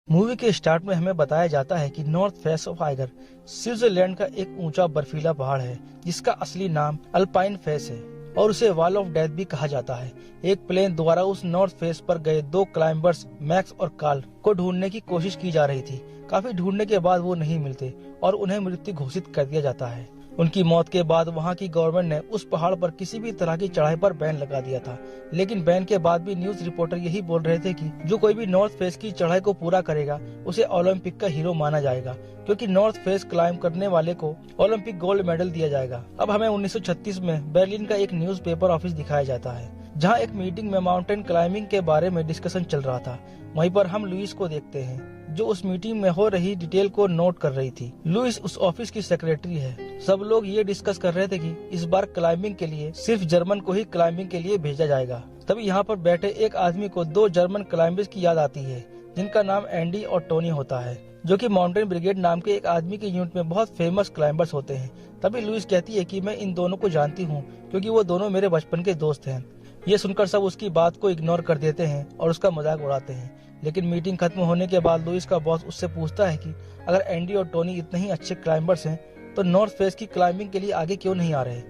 Movie के start में हमें बताया जाता है कि north face of Iger Switzerland का एक ऊंचा बर्फीला पहाड़ है जिसका असली नाम अल्पाइन फेस है और उसे वॉल ऑफ डेथ भी कहा जाता है। एक प्लेन द्वारा उस नॉर्थ फेस पर गए दो क्लाइंबर्स मैक्स और कार्ल को ढूंढने की कोशिश की जा रही थी। काफी ढूंढने के बाद वो नहीं मिलते और उन्हें मृत्यु घोषित कर दिया जाता है। उनकी मौत के बाद वहां की गवर्नमेंट ने उस पहाड़ पर किसी भी तरह की चढ़ाई पर बैन लगा दिया था, लेकिन बैन के बाद भी न्यूज रिपोर्टर यही बोल रहे थे कि जो कोई भी नॉर्थ फेस की चढ़ाई को पूरा करेगा उसे ओलंपिक का हीरो माना जाएगा, क्योंकि नॉर्थ फेस क्लाइंब करने वाले को ओलंपिक गोल्ड मेडल दिया जाएगा। अब हमें 1936 में बर्लिन का एक न्यूज़पेपर ऑफिस दिखाया जाता है जहाँ एक मीटिंग में माउंटेन क्लाइंबिंग के बारे में डिस्कशन चल रहा था। वहीं पर हम लुइस को देखते हैं जो उस मीटिंग में हो रही डिटेल को नोट कर रही थी। लुइस उस ऑफिस की सेक्रेटरी है। सब लोग ये डिस्कस कर रहे थे कि इस बार क्लाइंबिंग के लिए सिर्फ जर्मन को ही क्लाइंबिंग के लिए भेजा जाएगा। तभी यहाँ पर बैठे एक आदमी को दो जर्मन क्लाइंबर्स की याद आती है जिनका नाम एंडी और टोनी होता है, जो कि माउंटेन ब्रिगेड नाम के एक आदमी के यूनिट में बहुत फेमस क्लाइंबर्स होते हैं। तभी लुइस कहती है कि मैं इन दोनों को जानती हूँ क्योंकि वो दोनों मेरे बचपन के दोस्त हैं। ये सुनकर सब उसकी बात को इग्नोर कर देते हैं और उसका मजाक उड़ाते हैं। लेकिन मीटिंग खत्म होने के बाद लुइस का बॉस उससे पूछता है कि अगर एंडी और टोनी इतने ही अच्छे क्लाइंबर्स हैं तो नॉर्थ फेस की क्लाइंबिंग के लिए आगे क्यों नहीं आ रहे।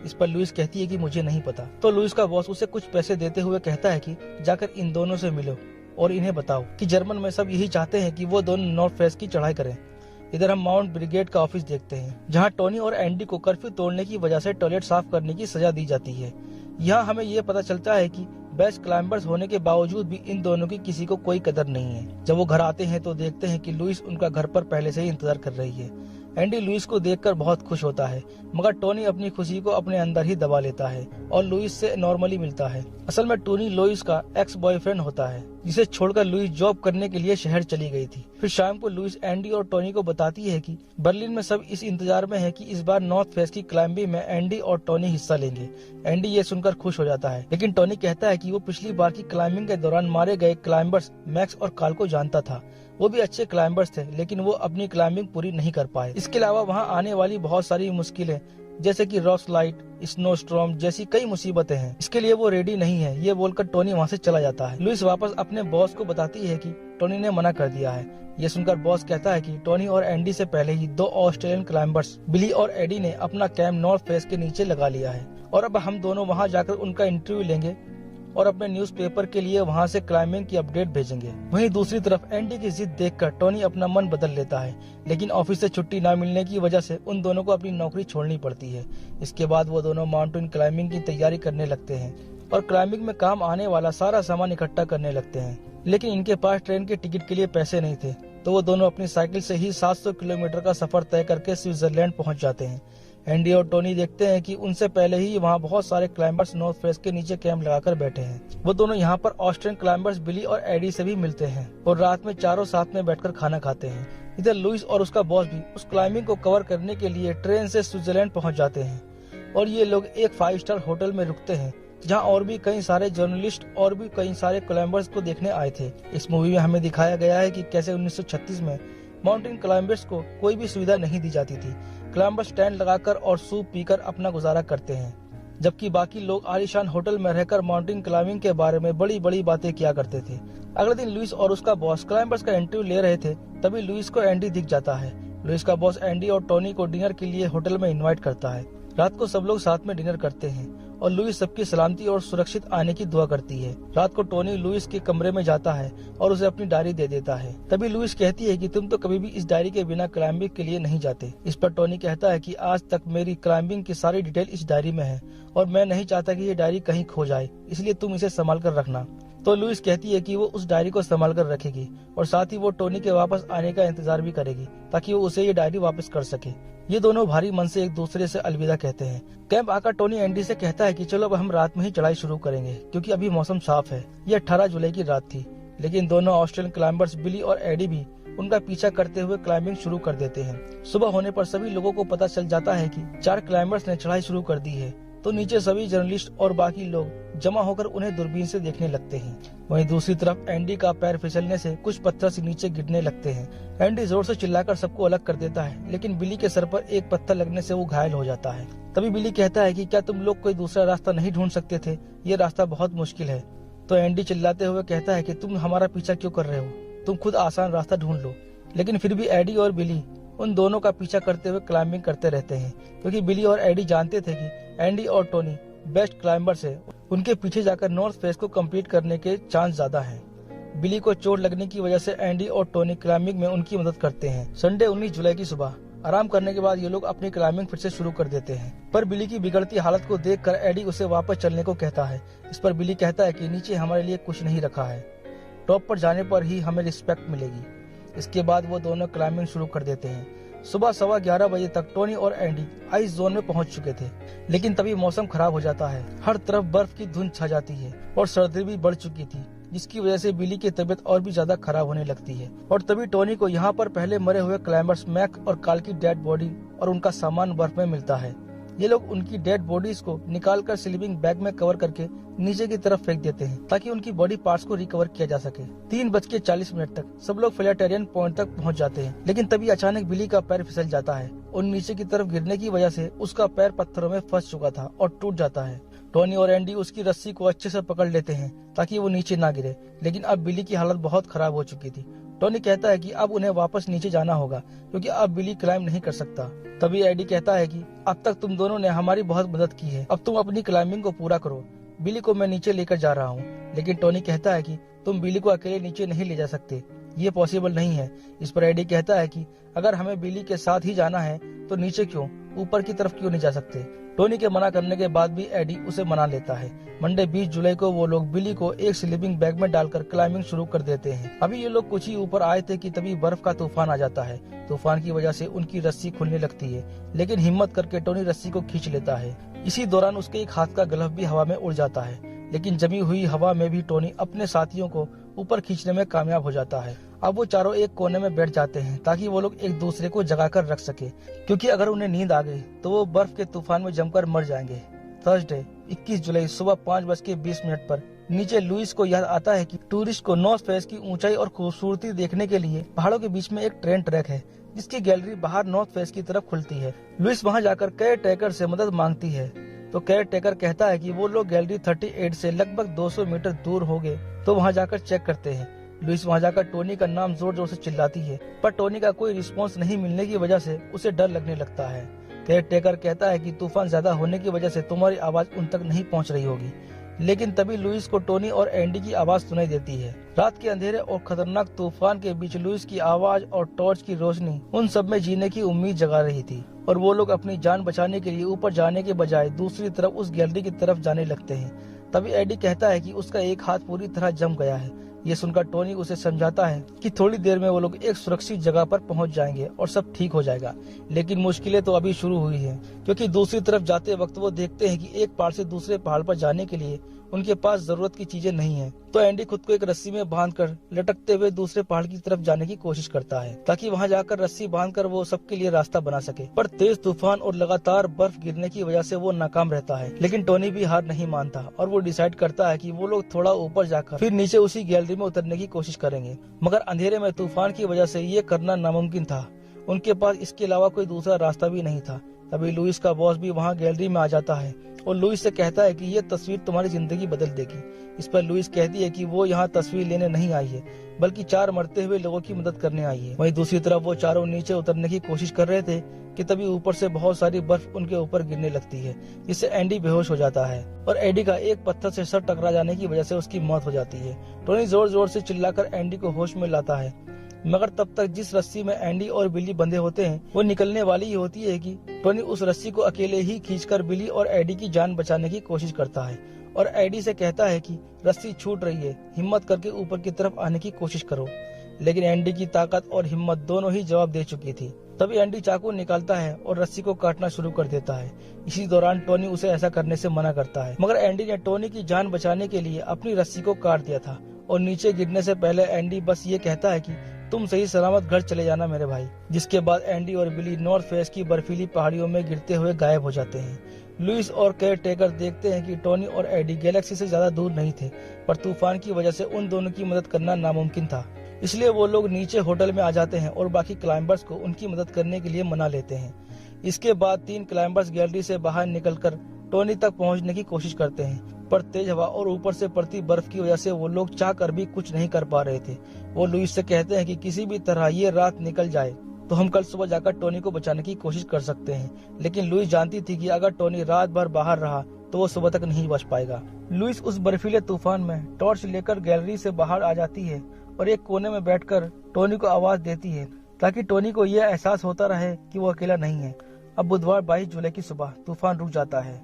इस पर लुइस कहती है कि मुझे नहीं पता। तो लुइस का बॉस उसे कुछ पैसे देते हुए कहता है कि जाकर इन दोनों से मिलो और इन्हें बताओ कि जर्मन में सब यही चाहते हैं कि वो दोनों नॉर्थ फेस की चढ़ाई करें। इधर हम माउंट ब्रिगेड का ऑफिस देखते हैं जहाँ टोनी और एंडी को कर्फ्यू तोड़ने की वजह से टॉयलेट साफ करने की सजा दी जाती है। यहाँ हमें ये पता चलता है कि बेस्ट क्लाइंबर्स होने के बावजूद भी इन दोनों की किसी को कोई कदर नहीं है। जब वो घर आते हैं तो देखते हैं कि लुइस उनका घर पर पहले से ही इंतजार कर रही है। एंडी लुइस को देखकर बहुत खुश होता है, मगर टोनी अपनी खुशी को अपने अंदर ही दबा लेता है और लुइस से नॉर्मली मिलता है। असल में टोनी लुइस का एक्स बॉयफ्रेंड होता है जिसे छोड़कर लुइस जॉब करने के लिए शहर चली गई थी। फिर शाम को लुइस एंडी और टोनी को बताती है कि बर्लिन में सब इस इंतजार में है कि इस बार नॉर्थ फेस की क्लाइंबिंग में एंडी और टोनी हिस्सा लेंगे। एंडी ये सुनकर खुश हो जाता है, लेकिन टोनी कहता है कि वो पिछली बार की क्लाइंबिंग के दौरान मारे गए क्लाइंबर्स मैक्स और कार्ल को जानता था। वो भी अच्छे क्लाइंबर्स थे, लेकिन वो अपनी क्लाइंबिंग पूरी नहीं कर पाए। इसके अलावा वहाँ आने वाली बहुत सारी मुश्किलें जैसे कि रॉक स्लाइड, स्नो स्टॉर्म जैसी कई मुसीबतें हैं, इसके लिए वो रेडी नहीं है। ये बोलकर टोनी वहाँ से चला जाता है। लुइस वापस अपने बॉस को बताती है कि टोनी ने मना कर दिया है। ये सुनकर बॉस कहता है कि टोनी और एंडी से पहले ही दो ऑस्ट्रेलियन क्लाइंबर्स बिली और एडी ने अपना कैंप नॉर्थ फेस के नीचे लगा लिया है और अब हम दोनों वहाँ जाकर उनका इंटरव्यू लेंगे और अपने न्यूज़पेपर के लिए वहां से क्लाइंबिंग की अपडेट भेजेंगे। वहीं दूसरी तरफ एंडी की जिद देखकर टोनी अपना मन बदल लेता है, लेकिन ऑफिस से छुट्टी न मिलने की वजह से उन दोनों को अपनी नौकरी छोड़नी पड़ती है। इसके बाद वो दोनों माउंटेन क्लाइंबिंग की तैयारी करने लगते हैं और क्लाइंबिंग में काम आने वाला सारा सामान इकट्ठा करने लगते हैं। लेकिन इनके पास ट्रेन के टिकट के लिए पैसे नहीं थे, तो वो दोनों अपनी साइकिल से ही 700 किलोमीटर का सफर तय करके स्विट्जरलैंड पहुंच जाते हैं। एंडी और टोनी देखते हैं कि उनसे पहले ही वहाँ बहुत सारे क्लाइंबर्स नॉर्थ फेस के नीचे कैंप लगाकर बैठे हैं। वो दोनों यहाँ पर ऑस्ट्रियन क्लाइंबर्स बिली और एडी से भी मिलते हैं और रात में चारों साथ में बैठकर खाना खाते हैं। इधर लुइस और उसका बॉस भी उस क्लाइंबिंग को कवर करने के लिए ट्रेन से स्विट्जरलैंड पहुँच जाते हैं और ये लोग एक 5 स्टार होटल में रुकते हैं जहाँ और भी कई सारे जर्नलिस्ट और भी कई सारे क्लाइंबर्स को देखने आए थे। इस मूवी में हमें दिखाया गया है कि कैसे 1936 में माउंटेन क्लाइंबर्स को कोई भी सुविधा नहीं दी जाती थी। क्लाइंबर्स टेंट लगाकर और सूप पीकर अपना गुजारा करते हैं, जबकि बाकी लोग आलीशान होटल में रहकर माउंटेन क्लाइंबिंग के बारे में बड़ी बड़ी बातें किया करते थे। अगले दिन लुइस और उसका बॉस क्लाइंबर्स का इंटरव्यू ले रहे थे, तभी लुइस को एंडी दिख जाता है। लुइस का बॉस एंडी और टोनी को डिनर के लिए होटल में इन्वाइट करता है। रात को सब लोग साथ में डिनर करते हैं और लुइस सबकी सलामती और सुरक्षित आने की दुआ करती है। रात को टोनी लुइस के कमरे में जाता है और उसे अपनी डायरी दे देता है। तभी लुइस कहती है कि तुम तो कभी भी इस डायरी के बिना क्लाइंबिंग के लिए नहीं जाते। इस पर टोनी कहता है कि आज तक मेरी क्लाइंबिंग की सारी डिटेल इस डायरी में है और मैं नहीं चाहता कि ये डायरी कहीं खो जाए, इसलिए तुम इसे संभाल कर रखना। तो लुइस कहती है कि वो उस डायरी को संभाल कर रखेगी और साथ ही वो टोनी के वापस आने का इंतजार भी करेगी ताकि वो उसे ये डायरी वापस कर सके। ये दोनों भारी मन से एक दूसरे से अलविदा कहते हैं। कैंप आकर टोनी एंडी से कहता है कि चलो अब हम रात में ही चढ़ाई शुरू करेंगे क्योंकि अभी मौसम साफ है। ये 18 जुलाई की रात थी, लेकिन दोनों ऑस्ट्रेलियन क्लाइंबर्स बिली और एडी भी उनका पीछा करते हुए क्लाइंबिंग शुरू कर देते हैं। सुबह होने पर सभी लोगों को पता चल जाता है कि 4 क्लाइंबर्स ने चढ़ाई शुरू कर दी है, तो नीचे सभी जर्नलिस्ट और बाकी लोग जमा होकर उन्हें दूरबीन से देखने लगते हैं। वहीं दूसरी तरफ एंडी का पैर फिसलने से कुछ पत्थर से नीचे गिरने लगते हैं। एंडी जोर से चिल्लाकर सबको अलग कर देता है, लेकिन बिली के सर पर एक पत्थर लगने से वो घायल हो जाता है। तभी बिली कहता है कि क्या तुम लोग कोई दूसरा रास्ता नहीं ढूंढ सकते थे, ये रास्ता बहुत मुश्किल है। तो एंडी चिल्लाते हुए कहता है कि तुम हमारा पीछा क्यों कर रहे हो, तुम खुद आसान रास्ता ढूंढ लो। लेकिन फिर भी एडी और बिली उन दोनों का पीछा करते हुए क्लाइंबिंग करते रहते हैं, क्योंकि बिली और एडी जानते थे कि एंडी और टोनी बेस्ट क्लाइंबर्स है। उनके पीछे जाकर नॉर्थ फेस को कंप्लीट करने के चांस ज्यादा हैं। बिली को चोट लगने की वजह से एंडी और टोनी क्लाइंबिंग में उनकी मदद करते हैं। संडे 19 जुलाई की सुबह आराम करने के बाद ये लोग अपनी क्लाइंबिंग फिर से शुरू कर देते हैं, पर बिली की बिगड़ती हालत को देखकर एडी उसे वापस चलने को कहता है। इस पर बिली कहता है कि नीचे हमारे लिए कुछ नहीं रखा है, टॉप पर जाने पर ही हमें रिस्पेक्ट मिलेगी। इसके बाद वो दोनों क्लाइंबिंग शुरू कर देते हैं। सुबह 11:15 बजे तक टोनी और एंडी आइस जोन में पहुंच चुके थे, लेकिन तभी मौसम खराब हो जाता है। हर तरफ बर्फ की धुंध छा जाती है और सर्दी भी बढ़ चुकी थी, जिसकी वजह से बिली की तबीयत और भी ज्यादा खराब होने लगती है। और तभी टोनी को यहाँ पर पहले मरे हुए क्लाइंबर्स मैक और काल की डेड बॉडी और उनका सामान बर्फ में मिलता है। ये लोग उनकी डेड बॉडीज को निकालकर स्लीपिंग बैग में कवर करके नीचे की तरफ फेंक देते हैं, ताकि उनकी बॉडी पार्ट्स को रिकवर किया जा सके। 3:40 तक सब लोग फ्लेटेरियन पॉइंट तक पहुंच जाते हैं, लेकिन तभी अचानक बिली का पैर फिसल जाता है और नीचे की तरफ गिरने की वजह से उसका पैर पत्थरों में फंस चुका था और टूट जाता है। टोनी और एंडी उसकी रस्सी को अच्छे से पकड़ लेते हैं ताकि वो नीचे ना गिरे, लेकिन अब बिली की हालत बहुत खराब हो चुकी थी। टोनी कहता है कि अब उन्हें वापस नीचे जाना होगा, क्योंकि अब बिली क्लाइंब नहीं कर सकता। तभी एडी कहता है कि अब तक तुम दोनों ने हमारी बहुत मदद की है, अब तुम अपनी क्लाइंबिंग को पूरा करो। बिली को मैं नीचे लेकर जा रहा हूँ। लेकिन टोनी कहता है कि तुम बिली को अकेले नीचे नहीं ले जा सकते, ये पॉसिबल नहीं है। इस पर एडी कहता है कि अगर हमें बिली के साथ ही जाना है तो नीचे क्यों, ऊपर की तरफ क्यों नहीं जा सकते। टोनी के मना करने के बाद भी एडी उसे मना लेता है। मंडे 20 जुलाई को वो लोग बिली को एक स्लीपिंग बैग में डालकर क्लाइंबिंग शुरू कर देते हैं। अभी ये लोग कुछ ही ऊपर आए थे कि तभी बर्फ का तूफान आ जाता है। तूफान की वजह से उनकी रस्सी खुलने लगती है, लेकिन हिम्मत करके टोनी रस्सी को खींच लेता है। इसी दौरान उसके एक हाथ का ग्लव भी हवा में उड़ जाता है, लेकिन जमी हुई हवा में भी टोनी अपने साथियों को ऊपर खींचने में कामयाब हो जाता है। अब वो चारों एक कोने में बैठ जाते हैं ताकि वो लोग एक दूसरे को जगाकर रख सके, क्योंकि अगर उन्हें नींद आ गई तो वो बर्फ के तूफान में जमकर मर जाएंगे। थर्सडे 21 जुलाई सुबह 5:20 पर नीचे लुइस को याद आता है कि टूरिस्ट को नॉर्थ फेस की ऊंचाई और खूबसूरती देखने के लिए पहाड़ों के बीच में एक ट्रेन ट्रैक है, जिसकी गैलरी बाहर नॉर्थ फेस की तरफ खुलती है। लुइस वहाँ जाकर केयर टेकर से मदद मांगती है, तो केयर टेकर कहता है कि वो लोग गैलरी 38 से लगभग 200 मीटर दूर होंगे, तो वहाँ जाकर चेक करते हैं। लुइस वहाँ जाकर टोनी का नाम जोर जोर से चिल्लाती है, पर टोनी का कोई रिस्पॉन्स नहीं मिलने की वजह से उसे डर लगने लगता है। केयर टेकर कहता है कि तूफान ज्यादा होने की वजह से तुम्हारी आवाज उन तक नहीं पहुँच रही होगी, लेकिन तभी लुइस को टोनी और एंडी की आवाज सुनाई देती है। रात के अंधेरे और खतरनाक तूफान के बीच लुइस की आवाज और टॉर्च की रोशनी उन सब में जीने की उम्मीद जगा रही थी, और वो लोग अपनी जान बचाने के लिए ऊपर जाने के बजाय दूसरी तरफ उस गैलरी की तरफ जाने लगते हैं। तभी एडी कहता है कि उसका एक हाथ पूरी तरह जम गया है। ये सुनकर टोनी उसे समझाता है कि थोड़ी देर में वो लोग एक सुरक्षित जगह पर पहुंच जाएंगे और सब ठीक हो जाएगा। लेकिन मुश्किलें तो अभी शुरू हुई हैं, क्योंकि दूसरी तरफ जाते वक्त वो देखते हैं कि एक पहाड़ से दूसरे पहाड़ पर जाने के लिए उनके पास जरूरत की चीजें नहीं है। तो एंडी खुद को एक रस्सी में बांधकर लटकते हुए दूसरे पहाड़ की तरफ जाने की कोशिश करता है, ताकि वहां जाकर रस्सी बांधकर वो सबके लिए रास्ता बना सके। पर तेज तूफान और लगातार बर्फ गिरने की वजह से वो नाकाम रहता है। लेकिन टोनी भी हार नहीं मानता और वो डिसाइड करता है कि वो लोग थोड़ा ऊपर जाकर फिर नीचे उसी गैलरी में उतरने की कोशिश करेंगे। मगर अंधेरे में तूफान की वजह से ये करना नामुमकिन था। उनके पास इसके अलावा कोई दूसरा रास्ता भी नहीं था। तभी लुइस का बॉस भी वहाँ गैलरी में आ जाता है और लुइस से कहता है कि ये तस्वीर तुम्हारी जिंदगी बदल देगी। इस पर लुइस कहती है कि वो यहाँ तस्वीर लेने नहीं आई है, बल्कि 4 मरते हुए लोगों की मदद करने आई है। वहीं दूसरी तरफ वो चारों नीचे उतरने की कोशिश कर रहे थे कि तभी ऊपर से बहुत सारी बर्फ उनके ऊपर गिरने लगती है, जिससे एंडी बेहोश हो जाता है और एडी का एक पत्थर से सर टकरा जाने की वजह से उसकी मौत हो जाती है। टोनी जोर जोर से चिल्लाकर एंडी को होश में लाता है, मगर तब तक जिस रस्सी में एंडी और बिली बंधे होते हैं वो निकलने वाली ही होती है कि टोनी उस रस्सी को अकेले ही खींचकर बिली और एडी की जान बचाने की कोशिश करता है और एडी से कहता है कि रस्सी छूट रही है, हिम्मत करके ऊपर की तरफ आने की कोशिश करो। लेकिन एंडी की ताकत और हिम्मत दोनों ही जवाब दे चुकी थी। तभी एंडी चाकू निकालता है और रस्सी को काटना शुरू कर देता है। इसी दौरान टोनी उसे ऐसा करने से मना करता है, मगर एंडी ने टोनी की जान बचाने के लिए अपनी रस्सी को काट दिया था और नीचे गिरने से पहले एंडी बस ये कहता है कि तुम सही सलामत घर चले जाना मेरे भाई। जिसके बाद एंडी और बिली नॉर्थ फेस की बर्फीली पहाड़ियों में गिरते हुए गायब हो जाते हैं। लुइस और केयर टेकर देखते हैं कि टोनी और एडी गैलेक्सी से ज्यादा दूर नहीं थे, पर तूफान की वजह से उन दोनों की मदद करना नामुमकिन था। इसलिए वो लोग नीचे होटल में आ जाते हैं और बाकी क्लाइंबर्स को उनकी मदद करने के लिए मना लेते हैं। इसके बाद 3 क्लाइंबर्स गैलरी से बाहर निकलकर टोनी तक पहुंचने की कोशिश करते हैं, पर तेज हवा और ऊपर से पड़ती बर्फ की वजह से वो लोग चाह कर भी कुछ नहीं कर पा रहे थे। वो लुइस से कहते हैं कि किसी भी तरह ये रात निकल जाए तो हम कल सुबह जाकर टोनी को बचाने की कोशिश कर सकते हैं। लेकिन लुइस जानती थी कि अगर टोनी रात भर बाहर रहा तो वो सुबह तक नहीं बच पाएगा। लुइस उस बर्फीले तूफान में टॉर्च लेकर गैलरी से बाहर आ जाती है और एक कोने में बैठकर टोनी को आवाज देती है ताकि टोनी को यह एहसास होता रहे कि वो अकेला नहीं है। अब बुधवार 22 जुलाई की सुबह तूफान रुक जाता है।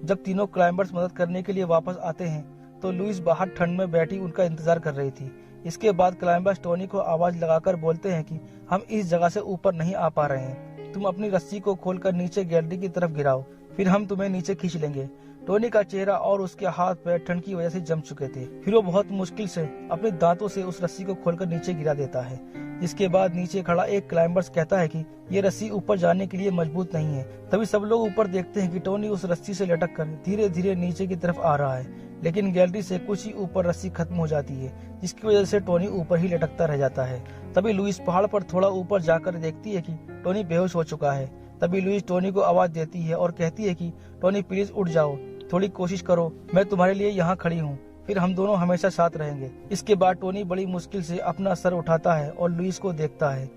जब तीनों क्लाइंबर्स मदद करने के लिए वापस आते हैं तो लुइस बाहर ठंड में बैठी उनका इंतजार कर रही थी। इसके बाद क्लाइंबर्स टोनी को आवाज लगाकर बोलते हैं कि हम इस जगह से ऊपर नहीं आ पा रहे हैं, तुम अपनी रस्सी को खोलकर नीचे गैलरी की तरफ गिराओ, फिर हम तुम्हें नीचे खींच लेंगे। टोनी का चेहरा और उसके हाथ पैर ठंड की वजह से जम चुके थे। फिर वो बहुत मुश्किल से अपने दांतों से उस रस्सी को खोलकर नीचे गिरा देता है। इसके बाद नीचे खड़ा एक क्लाइंबर्स कहता है कि ये रस्सी ऊपर जाने के लिए मजबूत नहीं है। तभी सब लोग ऊपर देखते हैं कि टोनी उस रस्सी से लटक कर धीरे धीरे नीचे की तरफ आ रहा है, लेकिन गैलरी से कुछ ही ऊपर रस्सी खत्म हो जाती है, जिसकी वजह से टोनी ऊपर ही लटकता रह जाता है। तभी लुइस पहाड़ पर थोड़ा ऊपर जाकर देखती है कि टोनी बेहोश हो चुका है। तभी लुइस टोनी को आवाज देती है और कहती है कि टोनी प्लीज उठ जाओ, थोड़ी कोशिश करो, मैं तुम्हारे लिए यहाँ खड़ी हूँ, फिर हम दोनों हमेशा साथ रहेंगे। इसके बाद टोनी बड़ी मुश्किल से अपना सर उठाता है और लुइस को देखता है।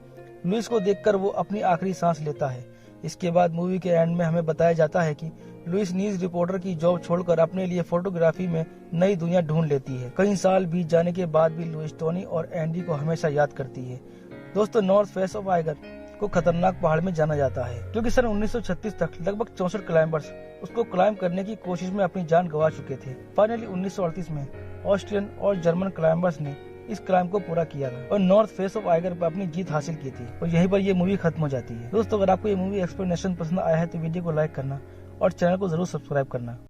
लुइस को देखकर वो अपनी आखिरी सांस लेता है। इसके बाद मूवी के एंड में हमें बताया जाता है कि लुइस न्यूज रिपोर्टर की जॉब छोड़कर अपने लिए फोटोग्राफी में नई दुनिया ढूंढ लेती है। कई साल बीत जाने के बाद भी लुइस टोनी और एंडी को हमेशा याद करती है। दोस्तों, नॉर्थ फेस ऑफ आइगर को खतरनाक पहाड़ में जाना जाता है क्योंकि सन 1936 तक लगभग 64 क्लाइंबर्स उसको क्लाइंब करने की कोशिश में अपनी जान गंवा चुके थे। फाइनली 1938 में ऑस्ट्रियन और जर्मन क्लाइंबर्स ने इस क्लाइंब को पूरा किया था और नॉर्थ फेस ऑफ आइगर पर अपनी जीत हासिल की थी और यहीं पर ये मूवी खत्म हो जाती है। दोस्तों, अगर आपको ये मूवी एक्सप्लेनेशन पसंद आया है तो वीडियो को लाइक करना और चैनल को जरूर सब्सक्राइब करना।